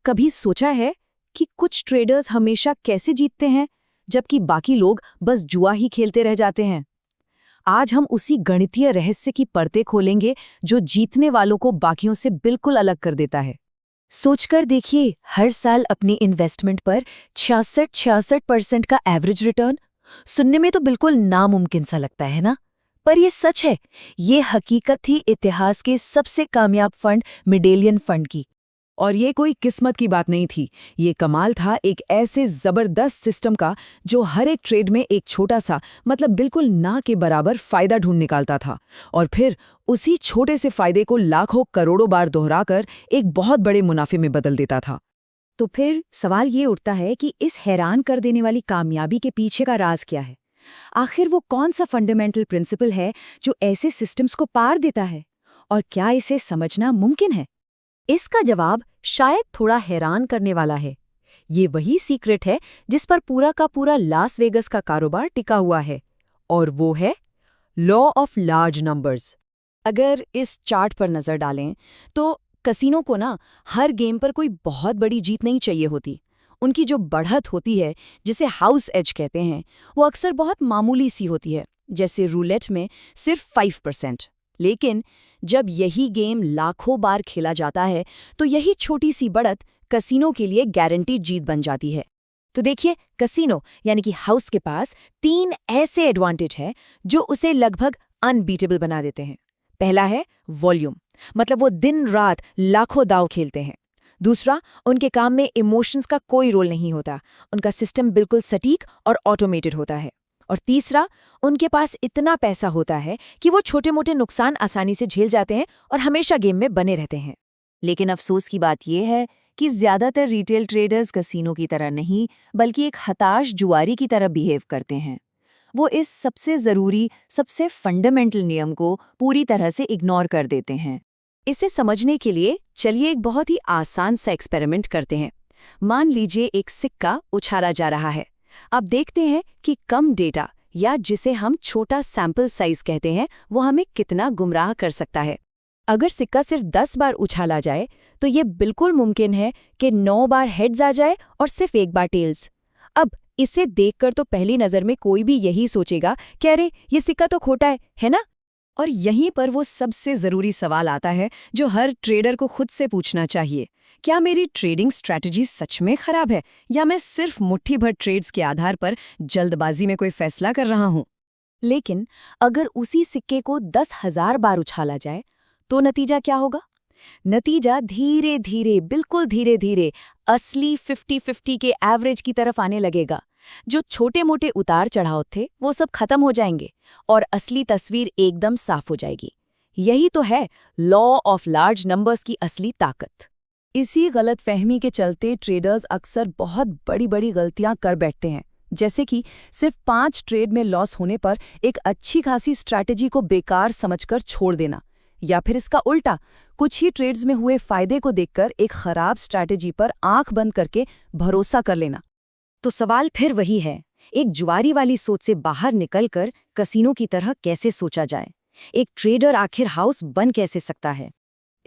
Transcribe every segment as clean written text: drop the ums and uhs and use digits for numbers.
कभी सोचा है कि कुछ ट्रेडर्स हमेशा कैसे जीतते हैं जबकि बाकी लोग बस जुआ ही खेलते रह जाते हैं? आज हम उसी गणितीय रहस्य की परतें खोलेंगे जो जीतने वालों को बाकियों से बिल्कुल अलग कर देता है। सोचकर देखिए, हर साल अपने इन्वेस्टमेंट पर 66% का एवरेज रिटर्न। सुनने में तो बिल्कुल नामुमकिन सा लगता है ना? पर ये सच है। ये हकीकत थी इतिहास के सबसे कामयाब फंड मेडेलियन फंड की। और ये कोई किस्मत की बात नहीं थी, ये कमाल था एक ऐसे जबरदस्त सिस्टम का जो हर एक ट्रेड में एक छोटा सा मतलब बिल्कुल ना के बराबर फायदा ढूंढ निकालता था और फिर उसी छोटे से फायदे को लाखों करोड़ों बार दोहराकर एक बहुत बड़े मुनाफे में बदल देता था। तो फिर सवाल ये उठता है कि इस हैरान कर देने वाली कामयाबी के पीछे का राज क्या है? आखिर वो कौन सा फंडामेंटल प्रिंसिपल है जो ऐसे सिस्टम्स को पार देता है? और क्या इसे समझना मुमकिन है? इसका जवाब शायद थोड़ा हैरान करने वाला है। ये वही सीक्रेट है जिस पर पूरा का पूरा लास वेगस का कारोबार टिका हुआ है, और वो है लॉ ऑफ लार्ज नंबर्स। अगर इस चार्ट पर नजर डालें तो कसिनो को ना हर गेम पर कोई बहुत बड़ी जीत नहीं चाहिए होती। उनकी जो बढ़त होती है, जिसे हाउस एज कहते हैं, वो अक्सर बहुत मामूली सी होती है, जैसे रूलेट में सिर्फ 5%। लेकिन जब यही गेम लाखों बार खेला जाता है तो यही छोटी सी बढ़त कसिनो के लिए गारंटीड जीत बन जाती है। तो देखिए, कसिनो यानी कि हाउस के पास 3 ऐसे एडवांटेज हैं जो उसे लगभग अनबीटेबल बना देते हैं। पहला है वॉल्यूम, मतलब वो दिन रात लाखों दांव खेलते हैं। दूसरा, उनके काम में इमोशंस का कोई रोल नहीं होता, उनका सिस्टम बिल्कुल सटीक और ऑटोमेटेड होता है। और तीसरा, उनके पास इतना पैसा होता है कि वो छोटे मोटे नुकसान आसानी से झेल जाते हैं और हमेशा गेम में बने रहते हैं। लेकिन अफसोस की बात यह है कि ज्यादातर रिटेल ट्रेडर्स कसिनो की तरह नहीं, बल्कि एक हताश जुआरी की तरह बिहेव करते हैं। वो इस सबसे जरूरी, सबसे फंडामेंटल नियम को पूरी तरह से इग्नोर कर देते हैं। इसे समझने के लिए चलिए एक बहुत ही आसान सा एक्सपेरिमेंट करते हैं। मान लीजिए एक सिक्का उछाला जा रहा है। अब देखते हैं कि कम डेटा, या जिसे हम छोटा सैंपल साइज कहते हैं, वो हमें कितना गुमराह कर सकता है। अगर सिक्का सिर्फ 10 बार उछाला जाए तो ये बिल्कुल मुमकिन है कि 9 बार हेड्स आ जाए और सिर्फ 1 बार टेल्स। अब इसे देखकर तो पहली नज़र में कोई भी यही सोचेगा कि अरे ये सिक्का तो खोटा है ना? और यहीं पर वो सबसे ज़रूरी सवाल आता है जो हर ट्रेडर को खुद से पूछना चाहिए। क्या मेरी ट्रेडिंग स्ट्रैटेजी सच में खराब है, या मैं सिर्फ मुट्ठी भर ट्रेड्स के आधार पर जल्दबाजी में कोई फैसला कर रहा हूँ? लेकिन अगर उसी सिक्के को 10,000 बार उछाला जाए तो नतीजा क्या होगा? नतीजा धीरे धीरे, बिल्कुल धीरे धीरे असली 50-50 के एवरेज की तरफ आने लगेगा। जो छोटे मोटे उतार चढ़ाव थे वो सब खत्म हो जाएंगे और असली तस्वीर एकदम साफ हो जाएगी। यही तो है लॉ ऑफ लार्ज नंबर्स की असली ताकत। इसी गलत फहमी के चलते ट्रेडर्स अक्सर बहुत बड़ी बड़ी गलतियां कर बैठते हैं, जैसे कि सिर्फ 5 ट्रेड में लॉस होने पर एक अच्छी खासी स्ट्रैटेजी को बेकार समझकर छोड़ देना, या फिर इसका उल्टा, कुछ ही ट्रेड्स में हुए फायदे को देखकर एक खराब स्ट्रैटेजी पर आंख बंद करके भरोसा कर लेना। तो सवाल फिर वही है, एक जुआरी वाली सोच से बाहर निकलकर कसिनो की तरह कैसे सोचा जाए? एक ट्रेडर आखिर हाउस बन कैसे सकता है?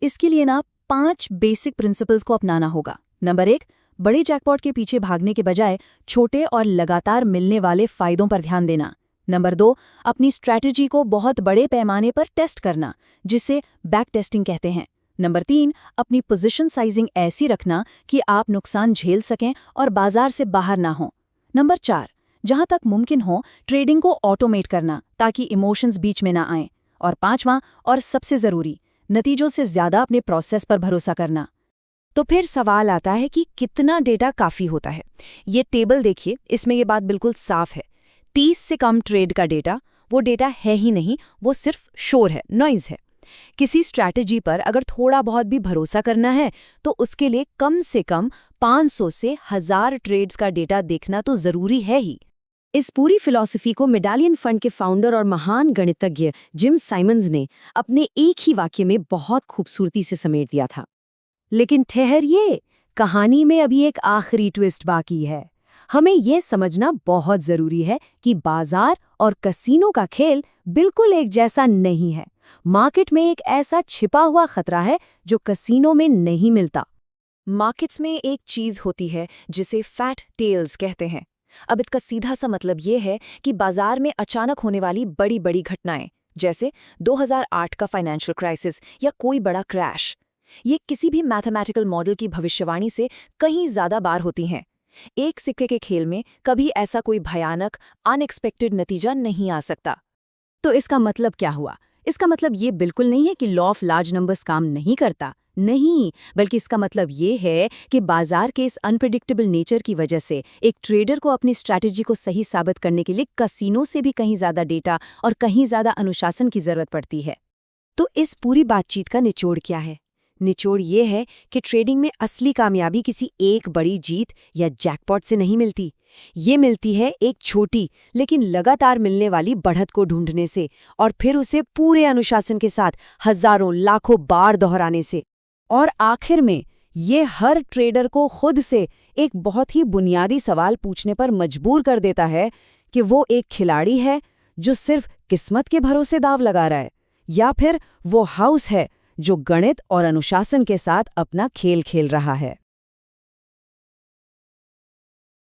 इसके लिए ना 5 बेसिक प्रिंसिपल्स को अपनाना होगा। नंबर 1, बड़े जैकपॉट के पीछे भागने के बजाय छोटे और लगातार मिलने वाले फायदों पर ध्यान देना। नंबर 2, अपनी स्ट्रैटेजी को बहुत बड़े पैमाने पर टेस्ट करना, जिसे बैक टेस्टिंग कहते हैं। नंबर 3, अपनी पोजीशन साइजिंग ऐसी रखना कि आप नुकसान झेल सकें और बाजार से बाहर ना हों। नंबर 4, जहां तक मुमकिन हो ट्रेडिंग को ऑटोमेट करना ताकि इमोशंस बीच में ना आएं। और 5वां और सबसे ज़रूरी, नतीजों से ज़्यादा अपने प्रोसेस पर भरोसा करना। तो फिर सवाल आता है कि कितना डेटा काफ़ी होता है? ये टेबल देखिए, इसमें ये बात बिल्कुल साफ है। 30 से कम ट्रेड का डेटा वो डेटा है ही नहीं, वो सिर्फ शोर है, नॉइज़ है। किसी स्ट्रैटेजी पर अगर थोड़ा बहुत भी भरोसा करना है तो उसके लिए कम से कम 500 से 1000 ट्रेड्स का डेटा देखना तो ज़रूरी है ही। इस पूरी फिलॉसफी को मेडालियन फंड के फाउंडर और महान गणितज्ञ जिम साइमंस ने अपने एक ही वाक्य में बहुत खूबसूरती से समेट दिया था। लेकिन ठहरिए, कहानी में अभी एक आखिरी ट्विस्ट बाकी है। हमें यह समझना बहुत जरूरी है कि बाजार और कसिनो का खेल बिल्कुल एक जैसा नहीं है। मार्केट में एक ऐसा छिपा हुआ खतरा है जो कसिनो में नहीं मिलता। मार्केट्स में एक चीज होती है जिसे फैट टेल्स कहते हैं। अब इसका सीधा सा मतलब ये है कि बाजार में अचानक होने वाली बड़ी बड़ी घटनाएं, जैसे 2008 का फाइनेंशियल क्राइसिस या कोई बड़ा क्रैश, ये किसी भी मैथमेटिकल मॉडल की भविष्यवाणी से कहीं ज्यादा बार होती हैं। एक सिक्के के खेल में कभी ऐसा कोई भयानक अनएक्सपेक्टेड नतीजा नहीं आ सकता। तो इसका मतलब क्या हुआ? इसका मतलब ये बिल्कुल नहीं है कि लॉ ऑफ लार्ज नंबर्स काम नहीं करता, नहीं, बल्कि इसका मतलब ये है कि बाजार के इस अनप्रेडिक्टेबल नेचर की वजह से एक ट्रेडर को अपनी स्ट्रैटेजी को सही साबित करने के लिए कसिनो से भी कहीं ज्यादा डेटा और कहीं ज्यादा अनुशासन की जरूरत पड़ती है। तो इस पूरी बातचीत का निचोड़ क्या है? निचोड़ ये है कि ट्रेडिंग में असली कामयाबी किसी एक बड़ी जीत या जैकपॉट से नहीं मिलती। ये मिलती है एक छोटी लेकिन लगातार मिलने वाली बढ़त को ढूंढने से, और फिर उसे पूरे अनुशासन के साथ हजारों लाखों बार दोहराने से। और आखिर में ये हर ट्रेडर को खुद से एक बहुत ही बुनियादी सवाल पूछने पर मजबूर कर देता है कि वो एक खिलाड़ी है जो सिर्फ किस्मत के भरोसे दांव लगा रहा है, या फिर वो हाउस है जो गणित और अनुशासन के साथ अपना खेल खेल रहा है।